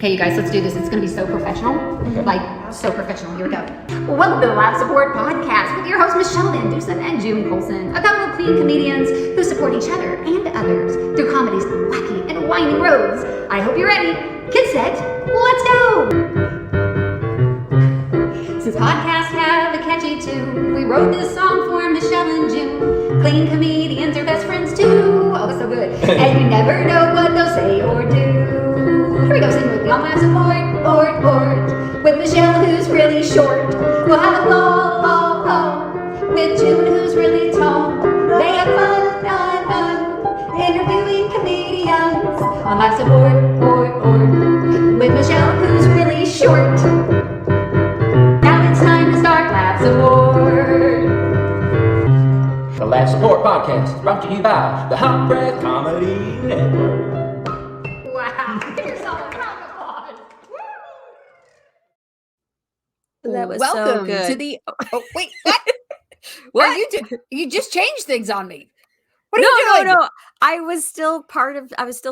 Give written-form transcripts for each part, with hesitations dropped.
Okay, you guys, let's do this. It's going to be so professional. Like, so professional. Here we go. Well, welcome to the Life Support Podcast with your hosts, Michele VanDusen and June Colson, a couple of clean comedians who support each other and others through comedy's wacky and winding roads. I hope you're ready. Get set. Let's go. Since podcasts have a catchy tune, we wrote this song for Michele and June. Clean comedians are best friends too. Oh, it's so good. And you never know what they'll say or do. Here we go, sing with me on Life Support, with Michele, who's really short. We'll have a ball, with June, who's really tall. They have fun, interviewing comedians on Life Support, with Michele, who's really short. Now it's time to start Life Support. The Life Support Podcast is brought to you by the Hot Breath Comedy Network. Wow, give yourself a round of applause. That was Welcome so good. to the. Oh, wait, what? What? Are you you just changed things on me. What are you doing? No. I was still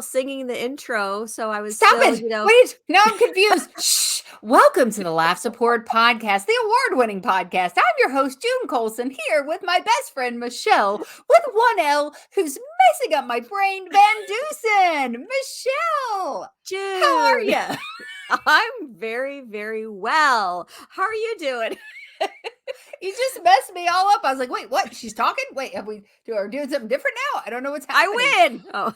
singing the intro, so I was Stop still, it. Wait, now I'm confused. Shh. Welcome to the Life Support Podcast, the award-winning podcast. I'm your host, June Colson, here with my best friend, Michele, with one L, who's messing up my brain, VanDusen. Michele, June, how are you? I'm very, very well. How are you doing? You just messed me all up. I was like, wait, what? She's talking? Wait, are we doing something different now? I don't know what's happening. I win. Oh,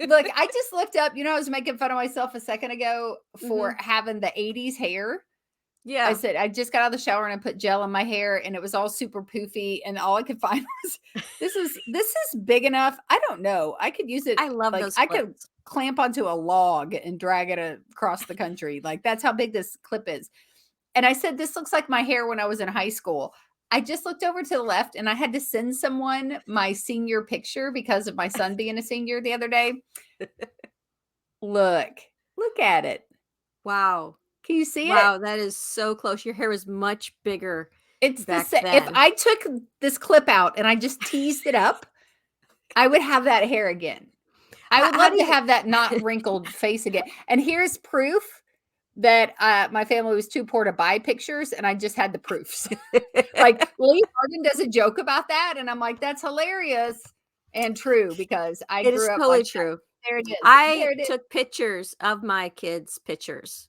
Look, I just looked up, I was making fun of myself a second ago for having the 80s hair. yeah. I said, I just got out of the shower and I put gel in my hair and it was all super poofy. And all I could find was, this is big enough. I don't know. I could use it. I love those I could clips. clamp onto a log and drag it across the country. Like that's how big this clip is. And I said, this looks like my hair when I was in high school. I just looked over to the left and I had to send someone my senior picture because of my son being a senior the other day. Look at it. Wow. Can you see it? Wow, that is so close. Your hair is much bigger. It's the back same. then. If I took this clip out and I just teased it up, I would have that hair again. I would love to have that not wrinkled face again. And here's proof that my family was too poor to buy pictures, and I just had the proofs. Like Lee Arden does a joke about that, and I'm like, that's hilarious and true because I It grew is up totally like true. That. There it is. I took pictures of my kids' pictures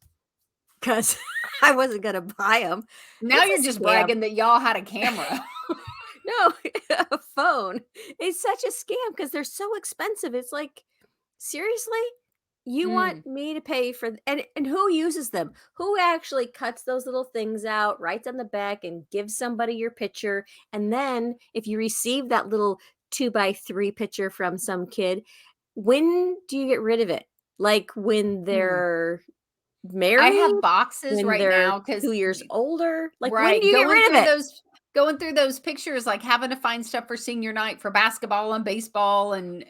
because I wasn't going to buy them. Now you're just bragging that y'all had a camera. No, a phone. It's such a scam because they're so expensive. It's like, seriously? You want me to pay for and who uses them? Who actually cuts those little things out, writes on the back, and gives somebody your picture? And then if you receive that little 2x3 picture from some kid, when do you get rid of it? Like when they're married? I have boxes right now because 2 years older. Like when right, do you get rid of it? Going through those pictures, like having to find stuff for senior night for basketball and baseball and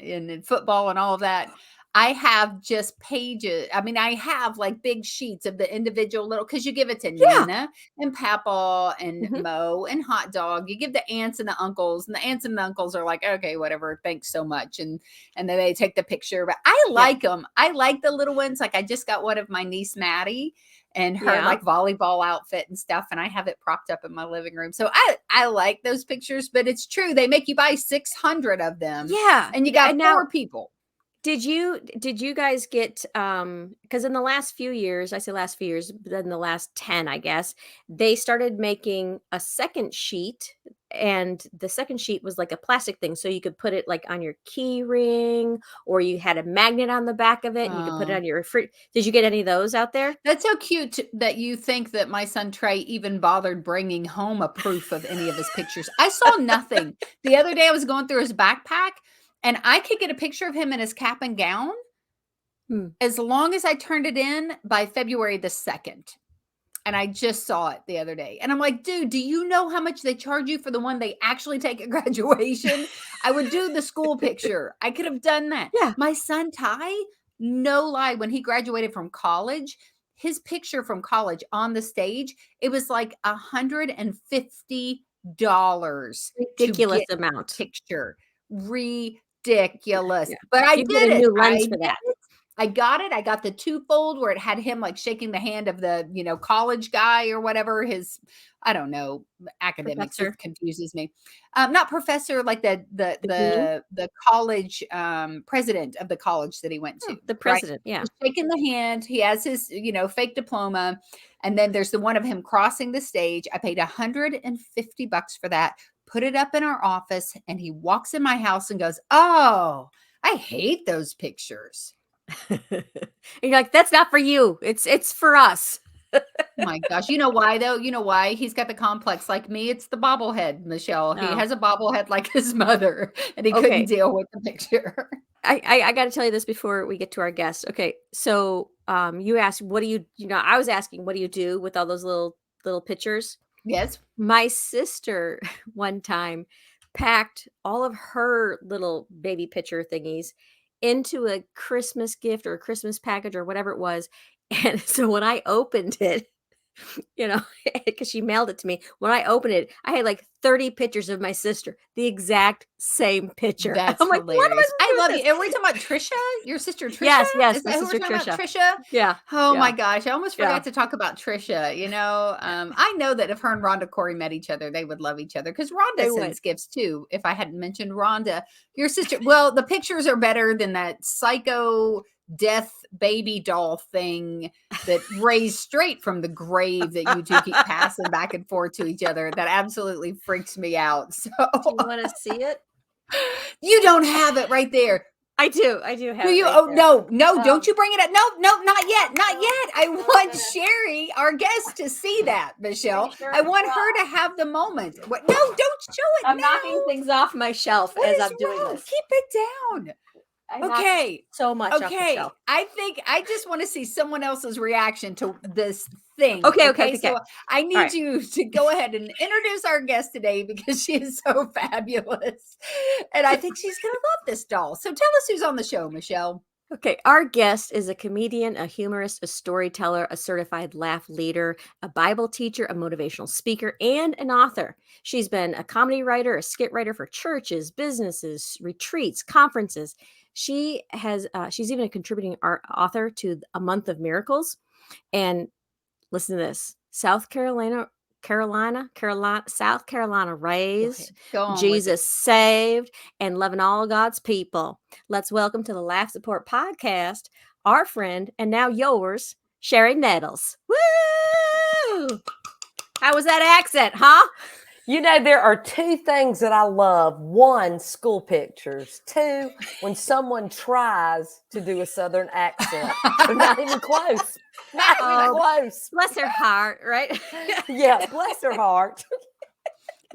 football and all of that. I have just pages. I mean, I have like big sheets of the individual little, because you give it to Nana and Papa and Mo and Hot Dog. You give the aunts and the uncles, and the aunts and the uncles are like, okay, whatever, thanks so much. And then they take the picture. But I like them. I like the little ones. Like I just got one of my niece Maddie and her like volleyball outfit and stuff. And I have it propped up in my living room. So I like those pictures, but it's true. They make you buy 600 of them. Yeah. And you got four people. Did you guys get because in the last few years, I say last few years, but then the last 10, I guess, they started making a second sheet, and the second sheet was like a plastic thing. So you could put it like on your key ring, or you had a magnet on the back of it and you could put it on your fridge. Did you get any of those out there? That's so cute that you think that my son Trey even bothered bringing home a proof of any of his pictures. I saw nothing. The other day I was going through his backpack, and I could get a picture of him in his cap and gown as long as I turned it in by February the 2nd. And I just saw it the other day. And I'm like, dude, do you know how much they charge you for the one they actually take at graduation? I would do the school picture. I could have done that. Yeah. My son Ty, no lie, when he graduated from college, his picture from college on the stage, it was like $150. Ridiculous amount. Picture. Ridiculous. Yeah. But I You did get a it. new lens for that. I got it. I got the two-fold where it had him like shaking the hand of the, college guy or whatever I don't know, academics, Professor. it confuses me. Not professor, like the dean? the college president of the college that he went to. The right? president, yeah. He's shaking the hand. He has his, fake diploma. And then there's the one of him crossing the stage. I paid $150 for that, put it up in our office, and he walks in my house and goes, "Oh, I hate those pictures." And you're like, that's not for you. It's for us. Oh my gosh. You know why though? You know why? He's got the complex like me. It's the bobblehead, Michelle. He Oh. has a bobblehead like his mother, and he Okay. couldn't deal with the picture. I got to tell you this before we get to our guest. Okay, so you asked, what do you I was asking, what do you do with all those little pictures? Yes. My sister one time packed all of her little baby picture thingies into a Christmas gift or a Christmas package or whatever it was. And so when I opened it, because she mailed it to me. When I opened it, I had like 30 pictures of my sister, the exact same picture. That's I'm like, hilarious. what am I supposed to do I love with you. this? Are we talking about Trisha? Your sister Trisha? Yes, Is my that who sister we're talking about? Trisha. Trisha? Yeah. Oh yeah. my gosh. I almost forgot Yeah. to talk about Trisha. I know that if her and Rhonda Corey met each other, they would love each other because Rhonda They sends would. gifts too. If I hadn't mentioned Rhonda, your sister, well, the pictures are better than that psycho death baby doll thing that raised straight from the grave that you two keep passing back and forth to each other. That absolutely freaks me out. So Do you want to see it? you don't have it right there. I do have Do it you? right Oh there. no! Don't you bring it up? No, not yet, not No, yet. I no, want no. Cherie, our guest, to see that, Michelle. sure? I want her to have the moment. What? No, don't show it. I'm no. knocking things off my shelf What as is I'm doing wrong? this. Keep it down. I knocked Okay. so much off the Okay. shelf. I think I just want to see someone else's reaction to this thing. Okay. So I need right. you to go ahead and introduce our guest today because she is so fabulous. And I think she's going to love this doll. So tell us who's on the show, Michelle. Okay, our guest is a comedian, a humorist, a storyteller, a certified laugh leader, a Bible teacher, a motivational speaker, and an author. She's been a comedy writer, a skit writer for churches, businesses, retreats, conferences. She's even a contributing author to A Month of Miracles. And listen to this: South Carolina raised, Go on with Jesus saved, and loving all God's people. Let's welcome to the Laugh Support Podcast our friend and now yours, Cherie Nettles. Woo! How was that accent, huh? There are two things that I love. One, school pictures. Two, when someone tries to do a Southern accent. They're not even close. Not even close. Bless her heart, right? Yeah, bless her heart.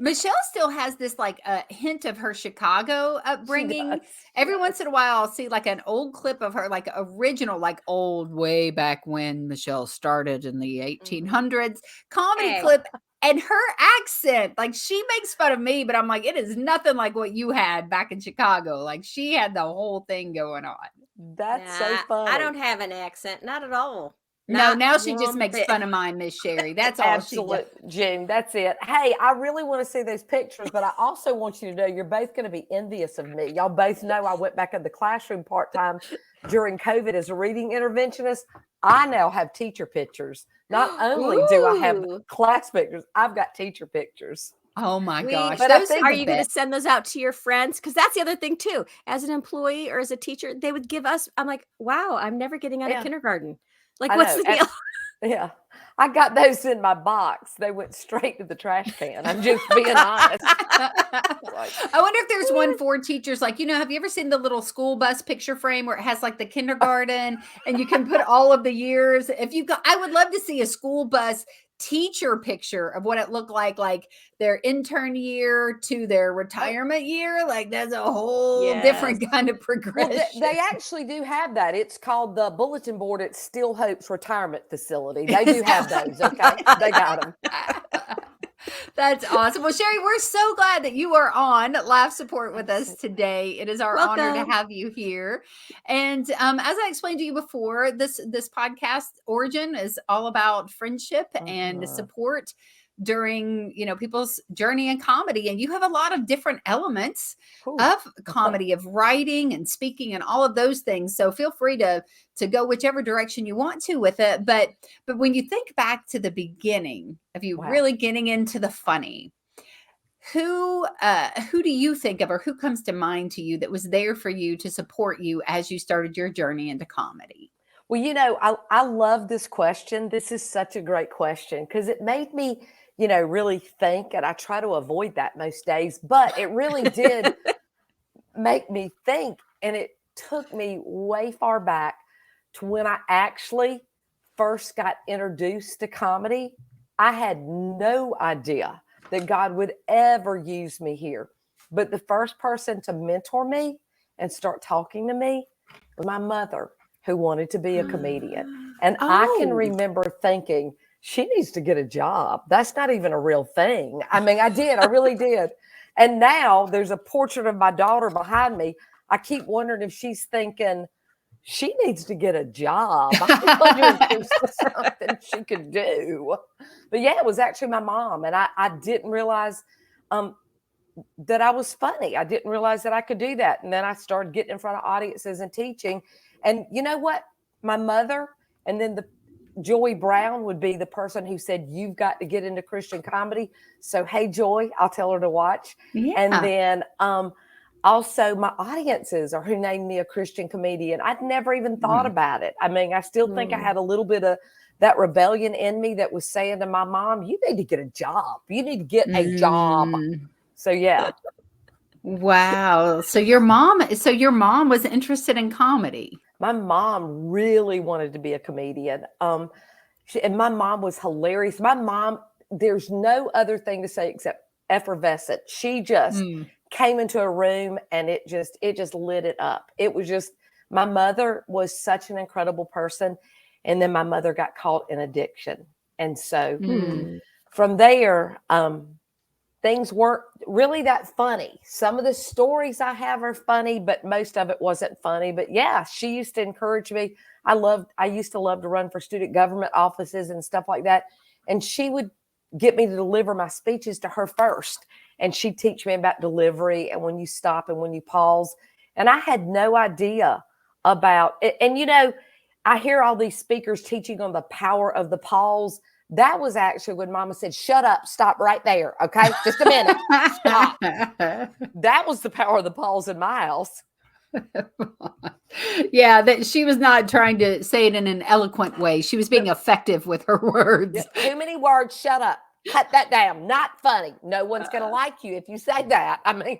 Michelle still has this like a hint of her Chicago upbringing. does. Every once in a while, I'll see like an old clip of her, like original, like old way back when Michelle started in the 1800s comedy Hey. clip. And her accent, like she makes fun of me, but I'm like, it is nothing like what you had back in Chicago. Like she had the whole thing going on. That's so funny. I don't have an accent, not at all. No, Not now she just one makes bit. fun of mine, Miss Cherie. That's all she does. Absolute, June. That's it. Hey, I really want to see those pictures, but I also want you to know you're both going to be envious of me. Y'all both know I went back in the classroom part-time during COVID as a reading interventionist. I now have teacher pictures. Not only do I have Ooh. class pictures, I've got teacher pictures. Oh my gosh. but I Those think- Are the you going to best. send those out to your friends? Because that's the other thing too. As an employee or as a teacher, they would give us. I'm like, wow, I'm never getting out Yeah. of kindergarten. Like, I what's know. the deal? Yeah. I got those in my box. They went straight to the trash can. I'm just being honest. I wonder if there's one for teachers. Like, have you ever seen the little school bus picture frame where it has like the kindergarten and you can put all of the years? I would love to see a school bus teacher picture of what it looked like their intern year to their retirement year. Like that's a whole different kind of Well, progression. they actually do have that. It's called the bulletin board at Still Hope's retirement facility. They do have those. Okay. They got them. That's awesome. Well, Cherie, we're so glad that you are on Laugh Support with us today. It is our honor to Welcome. have you here. And as I explained to you before, this podcast origin is all about friendship and support during, people's journey in comedy. And you have a lot of different elements Cool. of comedy, of writing and speaking and all of those things. So feel free to go whichever direction you want to with it. But when you think back to the beginning of you really getting into the funny, who do you think of, or who comes to mind to you that was there for you to support you as you started your journey into comedy? Well, I love this question. This is such a great question because it made me, really think, and I try to avoid that most days, but it really did make me think. And it took me way far back to when I actually first got introduced to comedy. I had no idea that God would ever use me here. But the first person to mentor me and start talking to me was my mother, who wanted to be a comedian. And I can remember thinking, she needs to get a job. That's not even a real thing. I mean, I really did. And now there's a portrait of my daughter behind me. I keep wondering if she's thinking, she needs to get a job. I wonder if there's something she could do. But yeah, it was actually my mom. And I didn't realize that I was funny. I didn't realize that I could do that. And then I started getting in front of audiences and teaching. And you know what? My mother, and then Joy Brown would be the person who said, you've got to get into Christian comedy. So, hey, Joy, I'll tell her to watch. Yeah. And then also my audiences are who named me a Christian comedian. I'd never even thought about it. I mean, I still think I had a little bit of that rebellion in me that was saying to my mom, you need to get a job. You need to get a job. So, yeah. Wow. So your mom was interested in comedy. My mom really wanted to be a comedian. And my mom was hilarious. My mom, there's no other thing to say except effervescent. She just came into a room and it just lit it up. It was just, my mother was such an incredible person. And then my mother got caught in addiction. And so from there, things weren't really that funny. Some of the stories I have are funny, but most of it wasn't funny. But yeah, she used to encourage me. I used to love to run for student government offices and stuff like that. And she would get me to deliver my speeches to her first. And she'd teach me about delivery and when you stop and when you pause. And I had no idea about it. And, I hear all these speakers teaching on the power of the pause. That was actually when Mama said, shut up, stop right there. Okay. Just a minute. Stop. That was the power of the pause in my house. Yeah. That she was not trying to say it in an eloquent way. She was being effective with her words. Yeah, too many words. Shut up. Cut that down. Not funny. No one's going to like you if you say that. I mean,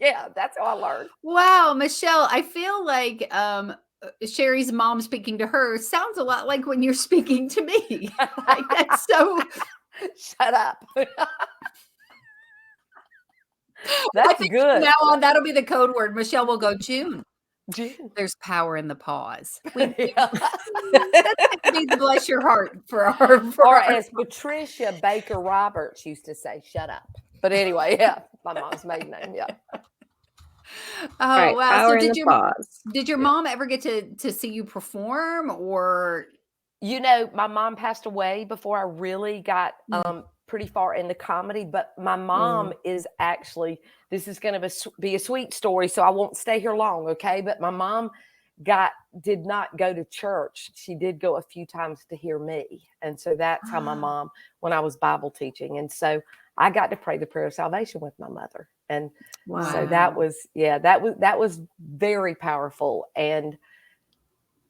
yeah, that's how I learned. Wow. Michele, I feel like, Cherie's mom speaking to her sounds a lot like when you're speaking to me. Like, that's so. Shut up. That's good. Now on, that'll be the code word. Michele will go, June. There's power in the pause. That's going to bless your heart for our. As Patricia Baker Roberts used to say, shut up. But anyway, yeah, my mom's maiden name. Yeah. Oh, right, wow. So did your mom ever get to see you perform, or? My mom passed away before I really got pretty far into comedy, but my mom is actually, this is going to be a sweet story, so I won't stay here long, okay? But my mom did not go to church. She did go a few times to hear me. And so that's how my mom, when I was Bible teaching. And so I got to pray the prayer of salvation with my mother. And so that was very powerful. And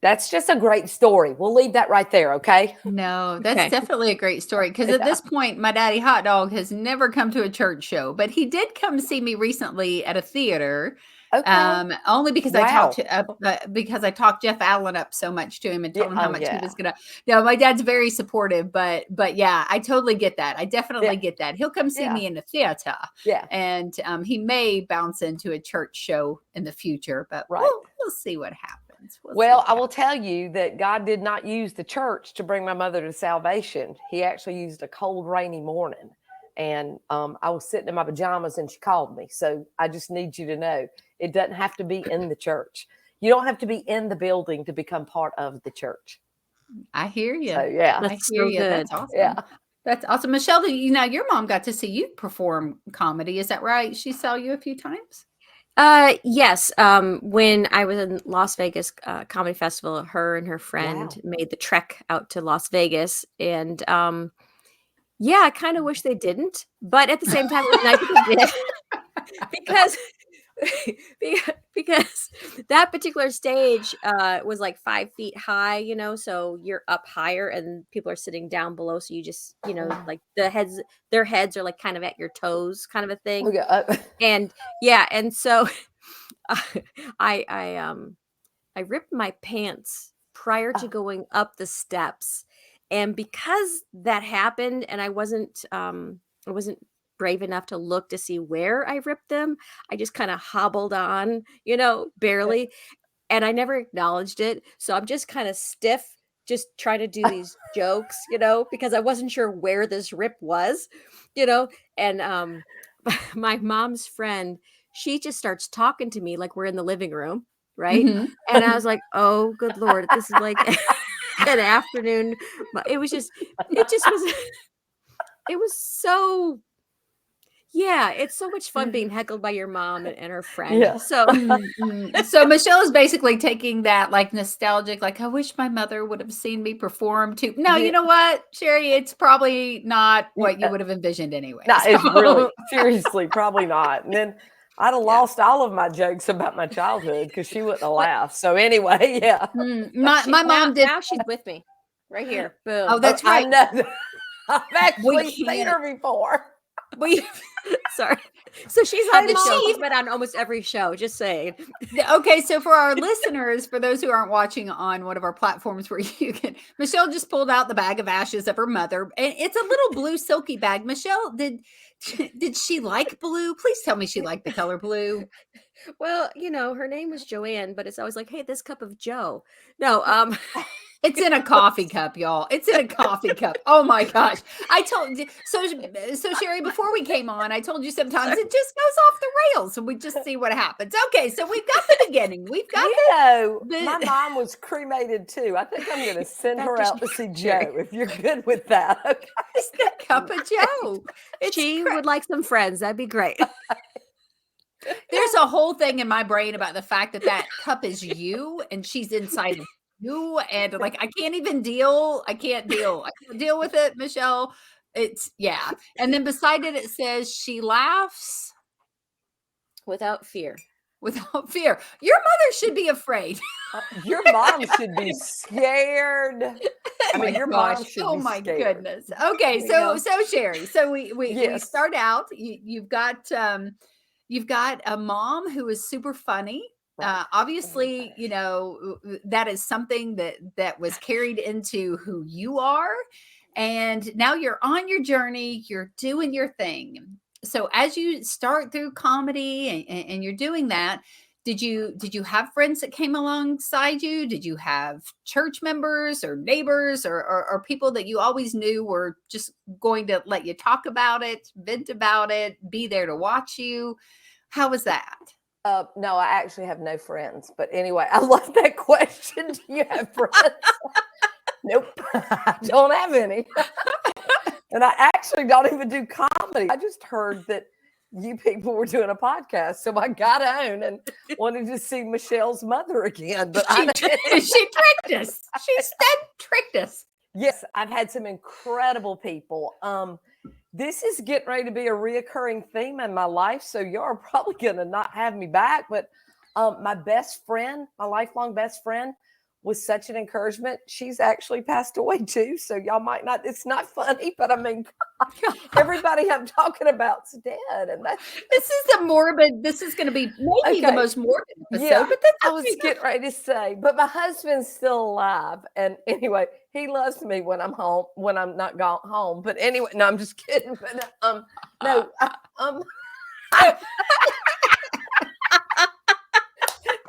that's just a great story. We'll leave that right there. Okay. No, that's definitely a great story. Because at this point, my daddy hot dog has never come to a church show, but he did come see me recently at a theater. Okay. Only because I talked Jeff Allen up so much to him and told him how much he was gonna. No, my dad's very supportive, but yeah, I totally get that. I definitely get that. He'll come see me in the theater. Yeah, and he may bounce into a church show in the future, but we'll see what happens. I will tell you that God did not use the church to bring my mother to salvation. He actually used a cold, rainy morning. And I was sitting in my pajamas and she called me. So I just need you to know it doesn't have to be in the church. You don't have to be in the building to become part of the church. I hear you. So, yeah. I hear you. That's awesome. Yeah. That's awesome. Michelle, your mom got to see you perform comedy. Is that right? She saw you a few times? Yes. When I was in Las Vegas Comedy Festival, her and her friend made the trek out to Las Vegas, and yeah, I kind of wish they didn't, but at the same time, it was nice that they did because because that particular stage was like 5 feet high, you know, so you're up higher and people are sitting down below, so you just, you know, like their heads are like kind of at your toes, kind of a thing. Okay. And yeah, and so I ripped my pants prior to going up the steps, and because that happened, and I wasn't brave enough to look to see where I ripped them, I just kind of hobbled on, you know, barely, and I never acknowledged it. So I'm just kind of stiff, just trying to do these jokes, you know, because I wasn't sure where this rip was, you know, and my mom's friend, she just starts talking to me like we're in the living room, right? Mhm. And I was like, oh, good Lord, this is like an afternoon. It just was, it was so, yeah, it's so much fun being heckled by your mom and her friend. Yeah. So So Michelle is basically taking that like nostalgic, like I wish my mother would have seen me perform too. No, you know what, Cherie, it's probably not what you would have envisioned anyway. No, it's So- really, seriously, probably not. And then I'd have lost all of my jokes about my childhood because she wouldn't have laughed. So anyway, yeah. My mom did. now she's with me right here. Boom. Oh, that's I right. know that. I've actually seen can't- her before. We sorry. So she's on the Mom. show. She's been on almost every show. Just saying. Okay, so for our listeners, for those who aren't watching on one of our platforms where you can, Michelle just pulled out the bag of ashes of her mother, and it's a little blue silky bag. Michelle, did she like blue? Please tell me she liked the color blue. Well, you know, her name was Joanne, but it's always like, hey, this cup of Joe. No, It's in a coffee cup, y'all. It's in a coffee cup. Oh my gosh. I told you. So Cherie, before we came on, I told you sometimes it just goes off the rails and we just see what happens. Okay. So we've got the beginning. We've got My mom was cremated too. I think I'm going to send her out to see Joe if you're good with that. Okay. it's the cup of Joe. she would like some friends. That'd be great. There's a whole thing in my brain about the fact that that cup is you and she's inside of you. And like, I can't deal with it, Michelle. It's yeah. And then beside it, it says she laughs Without fear. without fear. Your mother should be afraid. Your mom should be scared. I mean, your mom should Oh be my scared. goodness. Okay, There you so Cherie, so we Yes. start out. You've got a mom who is super funny. Right. Obviously, you know that is something that was carried into who you are, and now you're on your journey. You're doing your thing. So as you start through comedy and you're doing that, did you have friends that came alongside you? Did you have church members or neighbors or people that you always knew were just going to let you talk about it, vent about it, be there to watch you? How was that? No, I actually have no friends. But anyway, I love that question. Do you have friends? Nope. I don't have any. And I actually don't even do comedy. I just heard that you people were doing a podcast. So I got on and wanted to see Michelle's mother again. But She tricked us. She tricked us. Yes, I've had some incredible people. This is getting ready to be a reoccurring theme in my life. So you're probably going to not have me back. But my best friend, my lifelong best friend, was such an encouragement. She's actually passed away too. So y'all might not, it's not funny, but I mean, God, everybody I'm talking about's dead. And This is going to be maybe the most morbid episode, yeah, but that's I was getting ready to say, but my husband's still alive. And anyway, he loves me when I'm home, when I'm not gone home. But anyway, no, I'm just kidding. But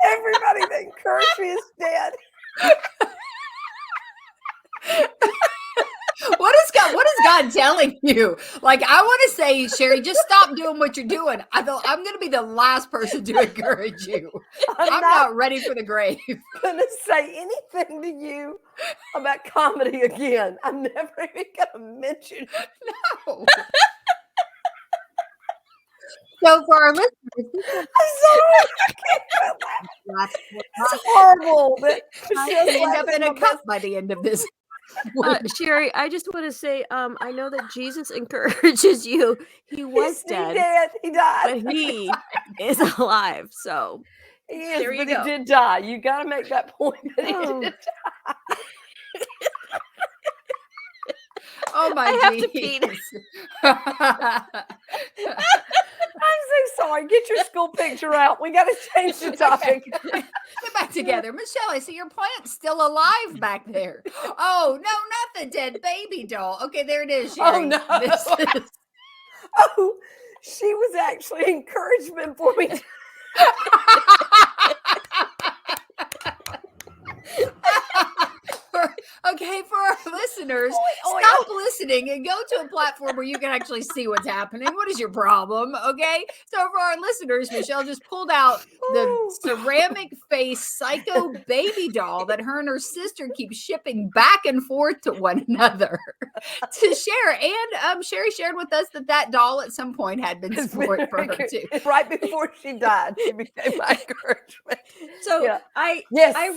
everybody that encouraged me is dead. What has not telling you. Like, I want to say, Cherie, just stop doing what you're doing. I'm going to be the last person to encourage you. I'm not ready for the grave. Going to say anything to you about comedy again. I'm never even going to mention. No. So for our listeners, I'm sorry. I can't do that. It's horrible. That I end up in a cup by the end of this. Cherie, I just want to say, I know that Jesus encourages you. He was He's dead, dead. He died. but he is alive. So He is, there you but go. he did die. You got to make that point that he did die. Oh my I have to geez. pee. I'm so sorry. Get your school picture out. We got to change the topic. Put it back together. Michelle, I see your plant's still alive back there. Oh, no, not the dead baby doll. Okay, there it is, Cherie. Oh, no. This is... Oh, she was actually encouragement for me. Okay, for our listeners, stop listening and go to a platform where you can actually see what's happening. What is your problem? Okay, so for our listeners, Michelle just pulled out the ceramic face psycho baby doll that her and her sister keep shipping back and forth to one another to share. And Cherie shared with us that doll at some point had been spoiled for her too. Right before she died, she became my encouragement. So Yeah. I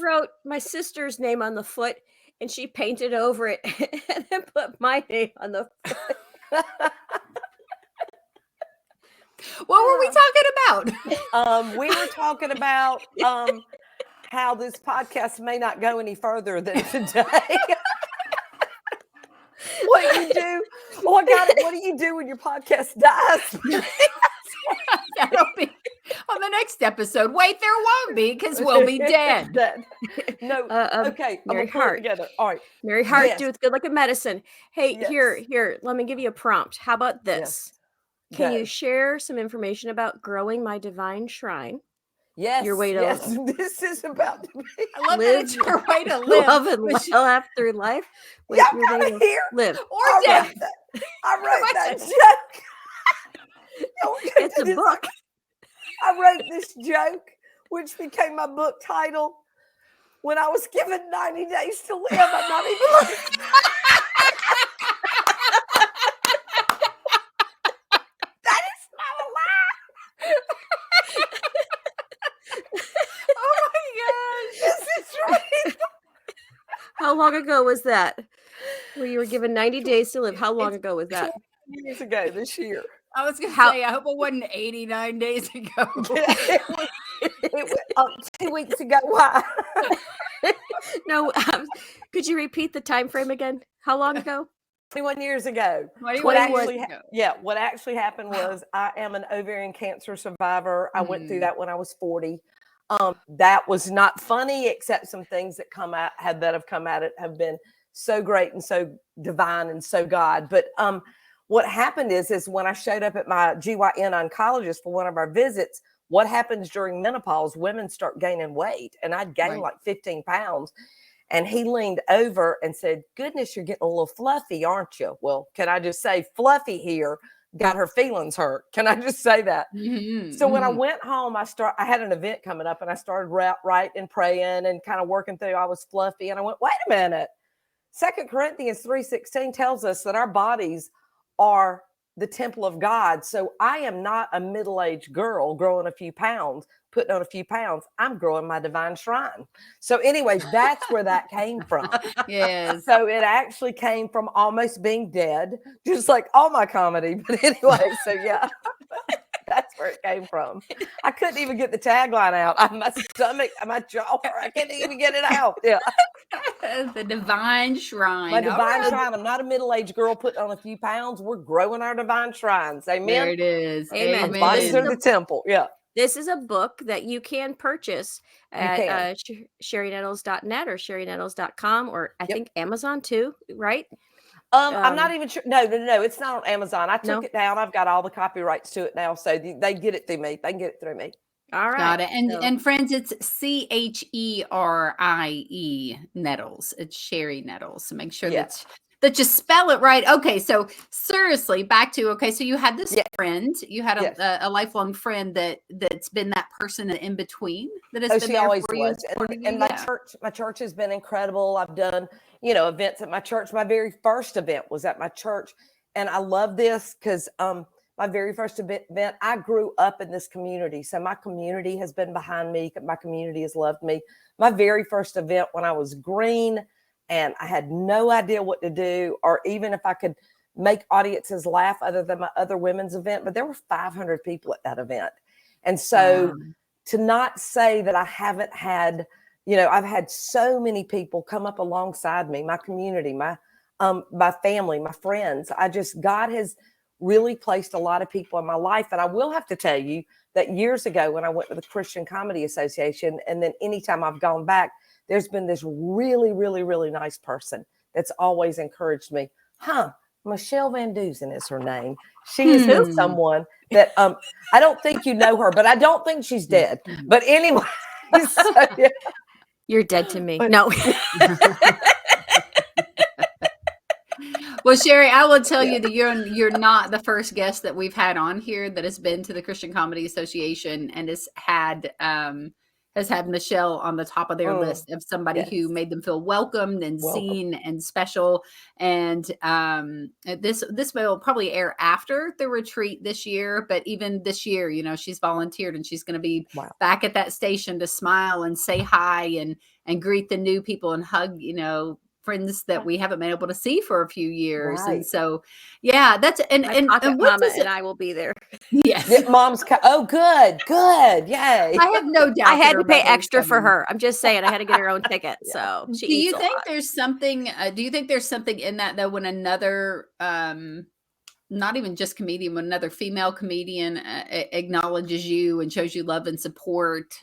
wrote my sister's name on the foot, and she painted over it and then put my name on the foot. What were we talking about? We were talking about how this podcast may not go any further than today. What you do? Oh, I got it. What do you do when your podcast dies? That'll be on the next episode. Wait, there won't be because we'll be dead. No. Okay. Mary Hart. Together. All right. Mary Hart, Yes. do with good luck in medicine. Hey, Yes. here. Let me give you a prompt. How about this? Can Go. you share some information about growing my divine shrine? Yes. Your way to yes. This is about to be. I love that it's your way to live. Love and laugh through life. With Y'all your way gotta to hear. live. Or I death. wrote that joke. It's a book. I wrote this joke, which became my book title. When I was given 90 days to live, I'm not even looking. That is not a lie. Oh my gosh. This is real. How long ago was that? Where you were given 90 days to live. How long ago was that? 20 years ago this year. I was going to say, I hope it wasn't 89 days ago. It was 2 weeks ago. Why? No, could you repeat the time frame again? How long ago? 21 years ago. 21 years ago. What actually happened was I am an ovarian cancer survivor. I went through that when I was 40. That was not funny, except some things that have come out it have been so great and so divine and so God. But what happened is when I showed up at my GYN oncologist for one of our visits, what happens during menopause, women start gaining weight. And I'd gained like 15 pounds. And he leaned over and said, goodness, you're getting a little fluffy, aren't you? Well, can I just say fluffy here got her feelings hurt? Can I just say that? So when I went home, I had an event coming up and I started writing and praying and kind of working through. I was fluffy and I went, wait a minute. 2 Corinthians 3:16 tells us that our bodies are the temple of God. So I am not a middle-aged girl growing a few pounds, putting on a few pounds. I'm growing my divine shrine. So anyway, that's where that came from. Yes. So it actually came from almost being dead, just like all my comedy. But anyway, so yeah, that's where it came from. I couldn't even get the tagline out. My stomach, my jaw, I couldn't even get it out. Yeah. The divine shrine. My divine All right. shrine. I'm not a middle-aged girl putting on a few pounds. We're growing our divine shrines. Amen. There it is. Amen. Our bodies are the temple. Yeah. This is a book that you can purchase at CherieNettles.net or CherieNettles.com, or I think Amazon too, right? I'm not even sure. No. It's not on Amazon. I took No? it down. I've got all the copyrights to it now. So they get it through me. They can get it through me. All right. Got it. So- And friends, it's Cherie Nettles. It's Cherie Nettles. So make sure Yeah. that that you spell it right. Okay, so seriously, back to so you had this Yeah. friend, you had Yes. a lifelong friend that's been that person in between that has been she there always for you was. supporting you. And my church has been incredible. I've done, events at my church. My very first event was at my church. And I love this because my very first event, I grew up in this community. So my community has been behind me. My community has loved me. My very first event when I was green and I had no idea what to do, or even if I could make audiences laugh other than my other women's event, but there were 500 people at that event. And so to not say that I haven't had, I've had so many people come up alongside me, my community, my family, my friends. God has really placed a lot of people in my life. And I will have to tell you that years ago when I went to the Christian Comedy Association, and then anytime I've gone back, there's been this really, really, really nice person that's always encouraged me. Michele VanDusen is her name. She has been someone that I don't think you know her, but I don't think she's dead. But anyway, so, yeah. You're dead to me. No. Well, Cherie, I will tell you that you're not the first guest that we've had on here that has been to the Christian Comedy Association and has had Michele on the top of their list of somebody who made them feel welcomed and seen and special. And this will probably air after the retreat this year, but even this year, she's volunteered and she's going to be back at that station to smile and say hi and greet the new people and hug, friends that we haven't been able to see for a few years. Right. And so, that's and what mama does it, and I will be there. Yes. Mom's good. Yay. I have no doubt. I had that to pay her mother extra is for coming. her. I'm just saying I had to get her own ticket. So she Do eats you a think lot. there's something do you think there's something in that though, when another not even just comedian, when another female comedian acknowledges you and shows you love and support?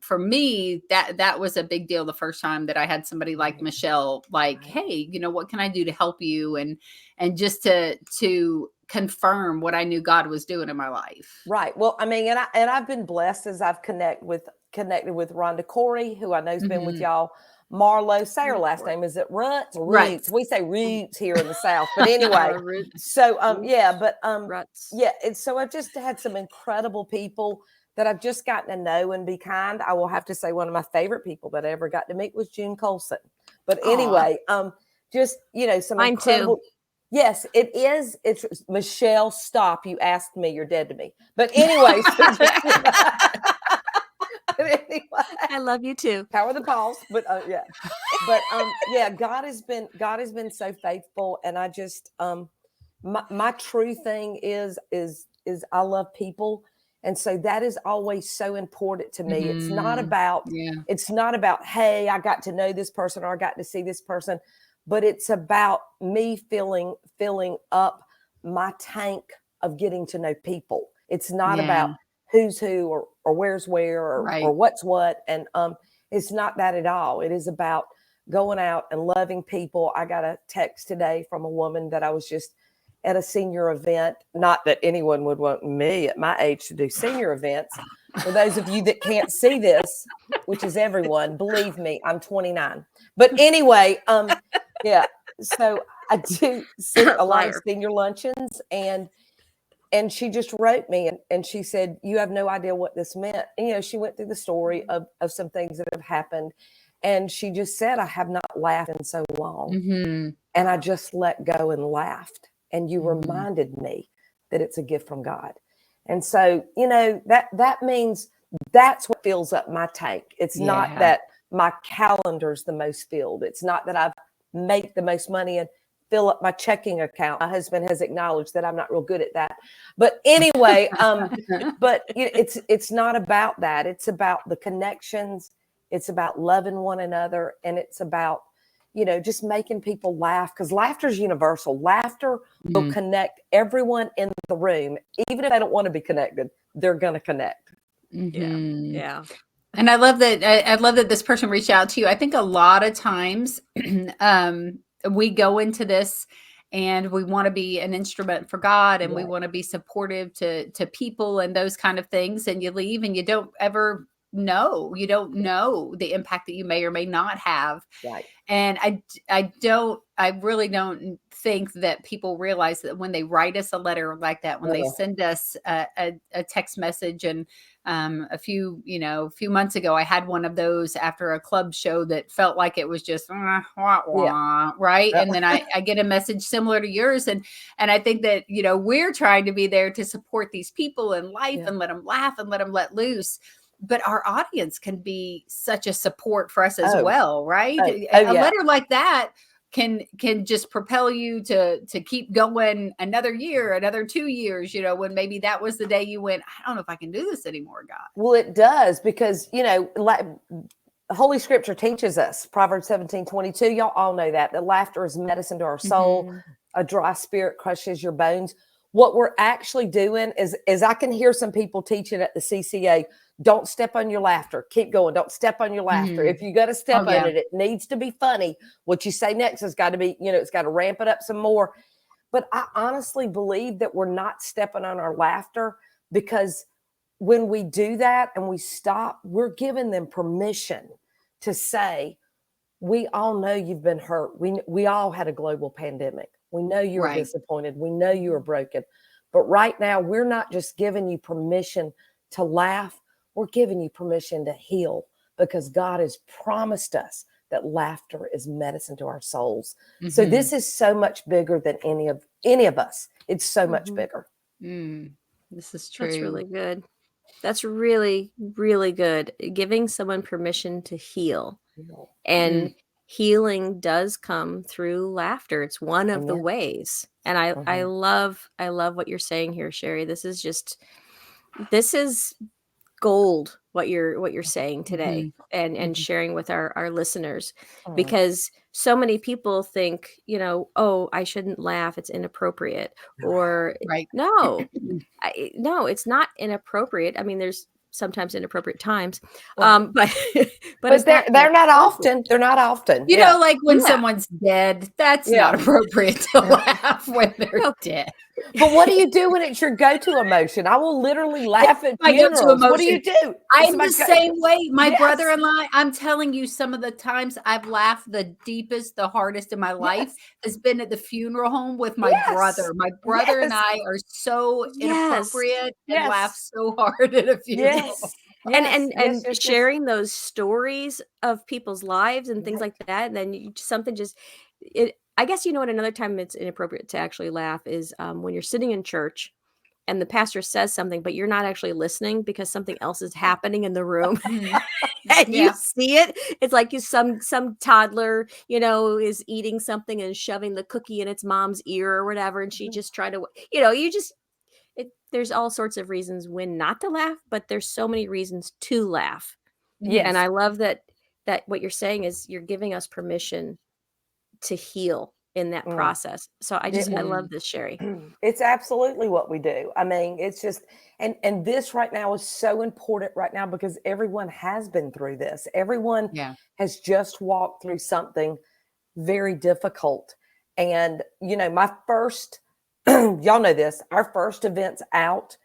For me, that was a big deal the first time that I had somebody like Michele, like, hey, what can I do to help you? And just to confirm what I knew God was doing in my life. Right. Well, I mean, and I've been blessed as I've connected with Rhonda Corey, who I know has been with y'all. Marlo, say her last name. Is it Roots? Right. We say Roots here in the South, but anyway. So Ruts. and so I've just had some incredible people that I've just gotten to know and be kind. I will have to say one of my favorite people that I ever got to meet was June Colson. But anyway, just some Mine incredible. too. Yes, it is. It's Michele. Stop! You asked me. You're dead to me. But anyway. Anyway, I love you too. power the pause, but God has been so faithful, and I just my true thing is I love people, and so that is always so important to me. It's not about hey, I got to know this person or I got to see this person, but it's about me filling up my tank of getting to know people. It's not about who's who or where's where or what's what. And it's not that at all. It is about going out and loving people. I got a text today from a woman that I was just at a senior event. Not that anyone would want me at my age to do senior events. For those of you that can't see this, which is everyone, believe me, I'm 29. But anyway, so I do a lot of senior luncheons, and she just wrote me and she said, you have no idea what this meant. And, she went through the story of some things that have happened. And she just said, I have not laughed in so long. And I just let go and laughed. And you reminded me that it's a gift from God. And so, that means that's what fills up my tank. It's not that my calendar's the most filled. It's not that I've made the most money and fill up my checking account. My husband has acknowledged that I'm not real good at that. But anyway, but it's not about that. It's about the connections. It's about loving one another. And it's about, just making people laugh, because laughter is universal. Laughter will connect everyone in the room. Even if they don't want to be connected, they're going to connect. Yeah. And I love that this person reached out to you. I think a lot of times we go into this and we want to be an instrument for God, and we want to be supportive to people and those kind of things. And you leave and you don't ever know. You don't know the impact that you may or may not have. Right. And I don't I really don't think that people realize that when they write us a letter like that, when they send us a text message. And a few months ago, I had one of those after a club show that felt like it was just wah, wah, right. And then I get a message similar to yours. And I think that, we're trying to be there to support these people in life and let them laugh and let them let loose. But our audience can be such a support for us as well, right? A letter like that can just propel you to keep going another year, another 2 years, when maybe that was the day you went, I don't know if I can do this anymore, God. Well, it does, because, Holy Scripture teaches us, Proverbs 17:22, y'all all know that laughter is medicine to our soul. A dry spirit crushes your bones. What we're actually doing is I can hear some people teaching at the CCA, don't step on your laughter. Keep going. Don't step on your laughter. If you got to step on it, it needs to be funny. What you say next has got to be, it's got to ramp it up some more. But I honestly believe that we're not stepping on our laughter, because when we do that and we stop, we're giving them permission to say, we all know you've been hurt. We all had a global pandemic. We know you were disappointed. We know you were broken. But right now, we're not just giving you permission to laugh. We're giving you permission to heal, because God has promised us that laughter is medicine to our souls. So this is so much bigger than any of us. It's so much bigger. This is true. That's really good. That's really, really good. Giving someone permission to heal. And healing does come through laughter. It's one of the ways. And I love what you're saying here, Cherie. This is gold, what you're saying today, and sharing with our listeners, because so many people think, oh, I shouldn't laugh, it's inappropriate, or no, it's not inappropriate. I mean, there's sometimes inappropriate times, but they're not often. They're not often. Like when someone's dead, that's not appropriate to laugh when they're dead. But what do you do when it's your go-to emotion? I will literally laugh at funerals. What do you do? I'm the same way. My brother-in-law, I'm telling you, some of the times I've laughed the deepest, the hardest in my life has been at the funeral home with my brother. My brother and I are so inappropriate and laugh so hard at a funeral. And sharing those stories of people's lives and things like that. And then I guess, another time it's inappropriate to actually laugh is when you're sitting in church and the pastor says something, but you're not actually listening because something else is happening in the room. And you see it. It's like some toddler, is eating something and shoving the cookie in its mom's ear or whatever. And she just tried to, there's all sorts of reasons when not to laugh, but there's so many reasons to laugh. Yes. And I love that what you're saying is you're giving us permission to heal in that process. So I love this, Cherie. It's absolutely what we do. I mean, it's just, and this right now is so important right now, because everyone has been through this. Everyone has just walked through something very difficult. And, my first, y'all know this, our first events out,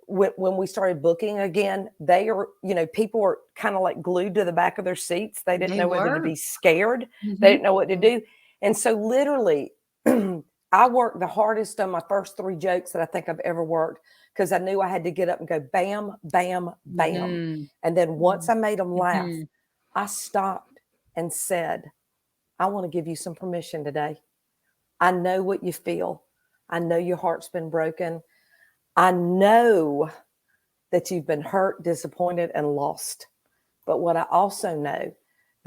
when we started booking again, they are, people were kind of like glued to the back of their seats. They didn't know whether to be scared. They didn't know what to do. And so literally, I worked the hardest on my first 3 jokes that I think I've ever worked, because I knew I had to get up and go bam, bam, bam. And then once I made them laugh, I stopped and said, I want to give you some permission today. I know what you feel. I know your heart's been broken. I know that you've been hurt, disappointed, and lost. But what I also know,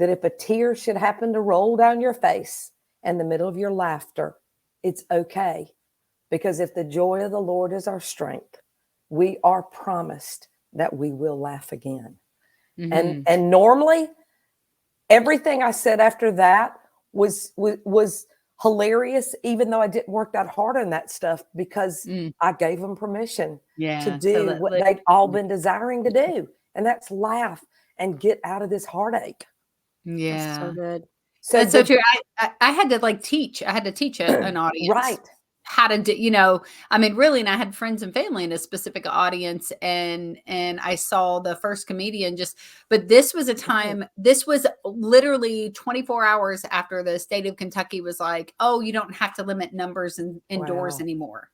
that if a tear should happen to roll down your face in the middle of your laughter, it's okay. Because if the joy of the Lord is our strength, we are promised that we will laugh again. And normally, everything I said after that was hilarious, even though I didn't work that hard on that stuff, because I gave them permission to do what they'd all been desiring to do. And that's laugh and get out of this heartache. Yeah. That's so good. So that's so true. I had to teach. I had to teach an audience how to do, you know, I mean, really, and I had friends and family in a specific audience, and I saw the first comedian but this was a time, this was literally 24 hours after the state of Kentucky was like, oh, you don't have to limit numbers indoors anymore.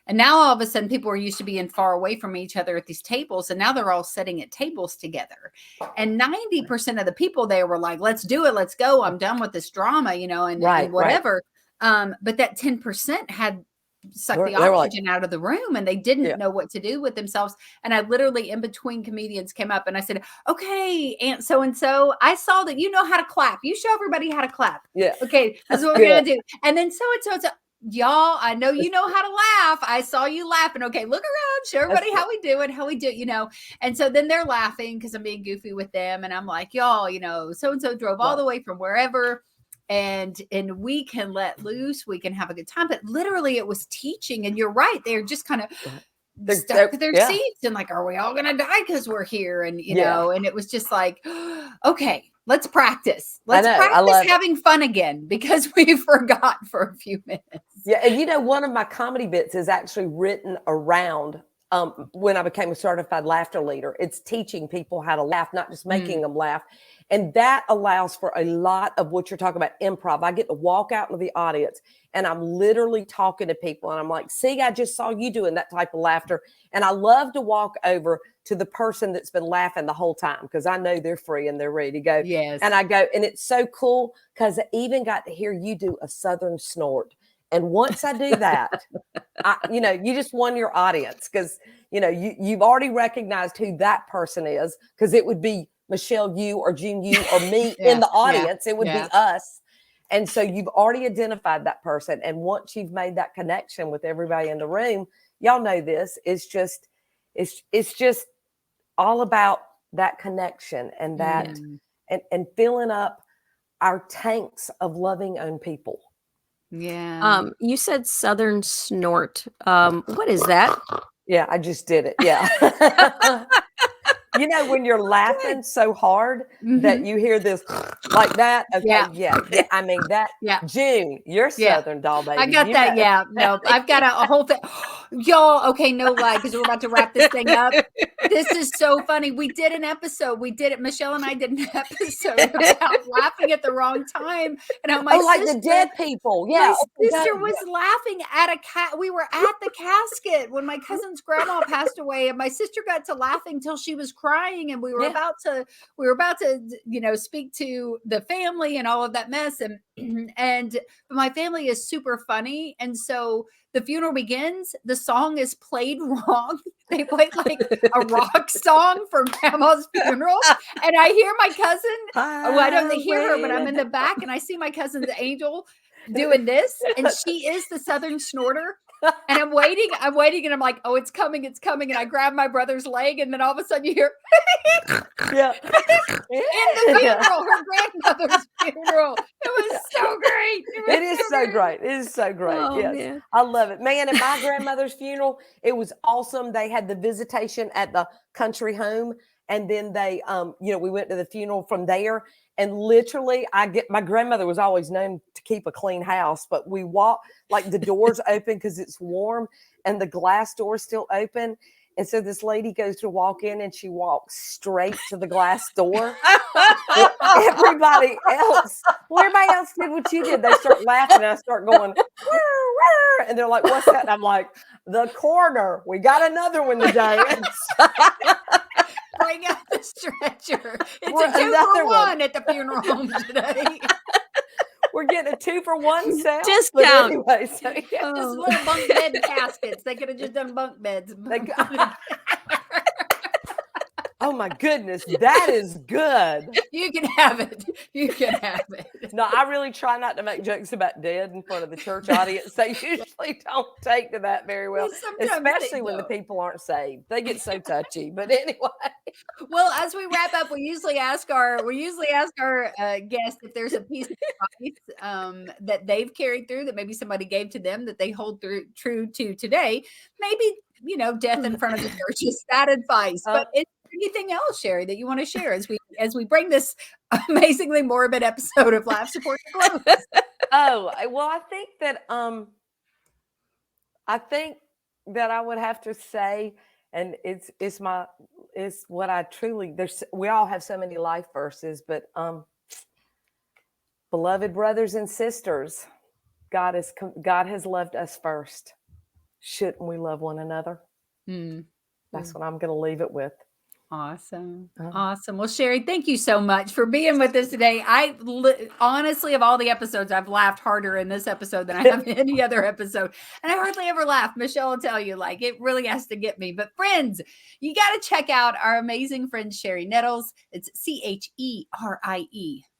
And now all of a sudden people are used to being far away from each other at these tables. And now they're all sitting at tables together. And 90% of the people there were like, let's do it. Let's go. I'm done with this drama, you know, and whatever. But that 10% had sucked the oxygen out of the room, and they didn't know what to do with themselves. And I literally, in between comedians, came up and I said, okay, Aunt so-and-so, I saw that you know how to clap. You show everybody how to clap. Yeah. Okay, that's what we're going to do. And then so-and-so, y'all, I know you know how to laugh. I saw you laughing. Okay, look around, show everybody how we do it, you know. And so then they're laughing because I'm being goofy with them. And I'm like, y'all, you know, so-and-so drove all the way from wherever. And we can let loose, we can have a good time. But literally it was teaching. And you're right. They're just kind of stuck to their seats and like, are we all going to die because we're here? And, you know, and it was just like, okay, let's practice. Let's practice having fun again, because we forgot for a few minutes. Yeah. And, you know, one of my comedy bits is actually written around when I became a certified laughter leader. It's teaching people how to laugh, not just making them laugh. And that allows for a lot of what you're talking about, improv. I get to walk out into the audience and I'm literally talking to people and I'm like, see, I just saw you doing that type of laughter. And I love to walk over to the person that's been laughing the whole time, because I know they're free and they're ready to go. Yes. And I go, and it's so cool because I even got to hear you do a Southern snort. And once I do that, you know, you just won your audience, because, you know, you've already recognized who that person is, because it would be Michelle, you, or June, you, or me in the audience. It would be us. And so you've already identified that person. And once you've made that connection with everybody in the room, y'all know this, it's just all about that connection and that, and filling up our tanks of loving own people. Yeah. You said Southern snort. What is that? Yeah, I just did it. Yeah. You know, when you're laughing so hard that you hear this like that. Okay. Yeah. I mean, that. June, you're Southern doll baby. I got you that. know. Yeah. No, I've got a whole thing. Y'all, okay, no lie, because we're about to wrap this thing up. This is so funny. We did an episode. Michelle and I did an episode about laughing at the wrong time. And how my like sister, the dead people. Yeah. My sister was laughing at we were at the casket when my cousin's grandma passed away, and my sister got to laughing till she was crying, and we were about to you know, speak to the family and all of that mess, but my family is super funny, and so the funeral begins, the song is played wrong. They played like a rock song for grandma's funeral, and I hear my cousin, I don't hear her, but I'm in the back and I see my cousin's Angel doing this, and she is the Southern snorter. And I'm waiting, and I'm like, oh, it's coming. And I grab my brother's leg, and then all of a sudden you hear in the funeral, her grandmother's funeral. It was so great. It is so great. It is so great. Oh, yes. man. I love it. Man, at my grandmother's funeral, it was awesome. They had the visitation at the country home. And then they, you know, we went to the funeral from there. And literally, my grandmother was always known to keep a clean house, but we walk, like the doors open because it's warm and the glass door's still open. And so this lady goes to walk in and she walks straight to the glass door. Everybody else did what you did. They start laughing and I start going, "Wah, wah," and they're like, what's that? And I'm like, the coroner. We got another one today. Bring out the stretcher. It's a 2-for-1 at the funeral home today. We're getting a 2-for-1 set. Discount. Anyway, so Just little bunk bed caskets. They could have just done bunk beds. Oh my goodness, that is good. You can have it. You can have it. No, I really try not to make jokes about dead in front of the church audience. They usually don't take to that very well, especially when the people aren't saved. They get so touchy. But anyway. Well, as we wrap up, we usually ask our guests if there's a piece of advice that they've carried through that maybe somebody gave to them that they hold true to today. Maybe, you know, death in front of the church is that advice. But it's anything else, Cherie, that you want to share as we bring this amazingly morbid episode of Laugh Support to close? Oh, well, I think that I think that I would have to say, and it's what I truly, we all have so many life verses, but beloved brothers and sisters, God has loved us first. Shouldn't we love one another? That's what I'm going to leave it with. Awesome. Awesome. Well, Cherie, thank you so much for being with us today. Honestly, of all the episodes, I've laughed harder in this episode than I have in any other episode. And I hardly ever laugh. Michelle will tell you, like, it really has to get me. But friends, you got to check out our amazing friend, Cherie Nettles. It's CHERIE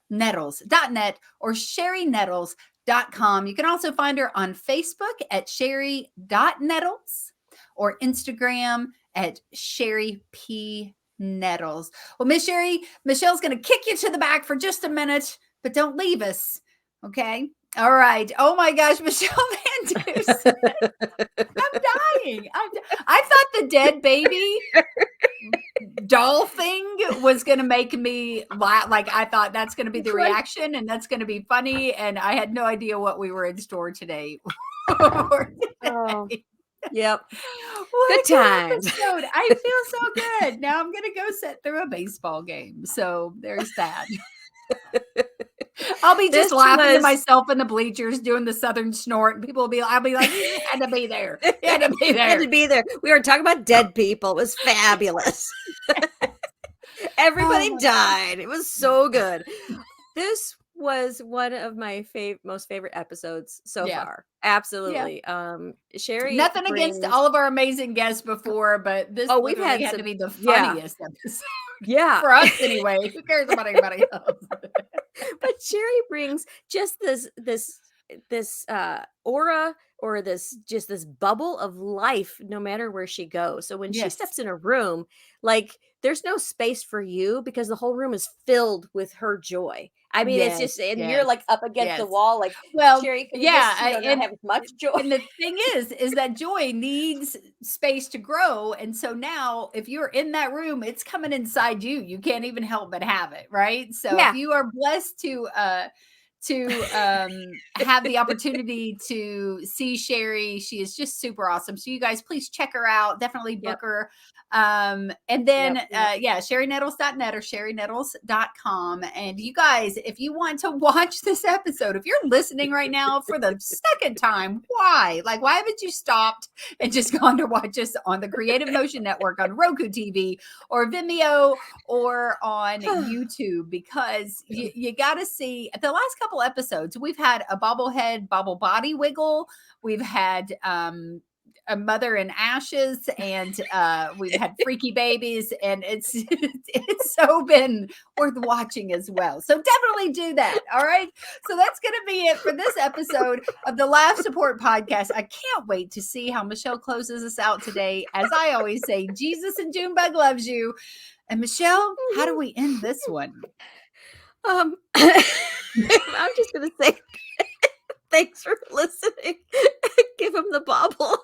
Nettles.net or CherieNettles.com. You can also find her on Facebook at Cherie.Nettles or Instagram at Cherie P. Nettles. Well, Miss Cherie, Michelle's going to kick you to the back for just a minute, but don't leave us. Okay. All right. Oh my gosh, Michele VanDusen. I'm dying. I thought the dead baby doll thing was going to make me laugh. Like, I thought that's going to be the reaction and that's going to be funny. And I had no idea what we were in store today. Oh. Yep. What Good times. episode. I feel so good. Now I'm going to go sit through a baseball game. So there's that. I'll be just laughing to myself in the bleachers doing the Southern snort. And people I'll be like, you had to be there. You had to be there. Had to be there. We were talking about dead people. It was fabulous. Everybody died. It was so good. This was one of my most favorite episodes so far. Absolutely. Cherie, nothing against all of our amazing guests before, but this we've had to be the funniest episode. Yeah. For us anyway. Who cares about anybody else? But Cherie brings just this aura or this bubble of life no matter where she goes. So when she steps in a room, like, there's no space for you because the whole room is filled with her joy. I mean, it's just, and you're like up against the wall, like, well, Cherie, can and have much joy. And the thing is that joy needs space to grow. And so now if you're in that room, it's coming inside you. You can't even help but have it. Right. So if you are blessed to have the opportunity to see Cherie, she is just super awesome. So you guys, please check her out. Definitely book her. And then, CherieNettles.net or CherieNettles.com. And you guys, if you want to watch this episode, if you're listening right now for the second time, why? Like, why haven't you stopped and just gone to watch us on the Creative Motion Network on Roku TV or Vimeo or on YouTube? Because you got to see the last couple episodes. We've had a bobblehead bobble body wiggle. We've had, a mother in ashes, and we've had freaky babies, and it's so been worth watching as well. So definitely do that. All right. So that's going to be it for this episode of the Laugh Support Podcast. I can't wait to see how Michelle closes us out today. As I always say, Jesus and Junebug loves you. And Michelle, how do we end this one? I'm just going to say thanks for listening. Give him the bobble.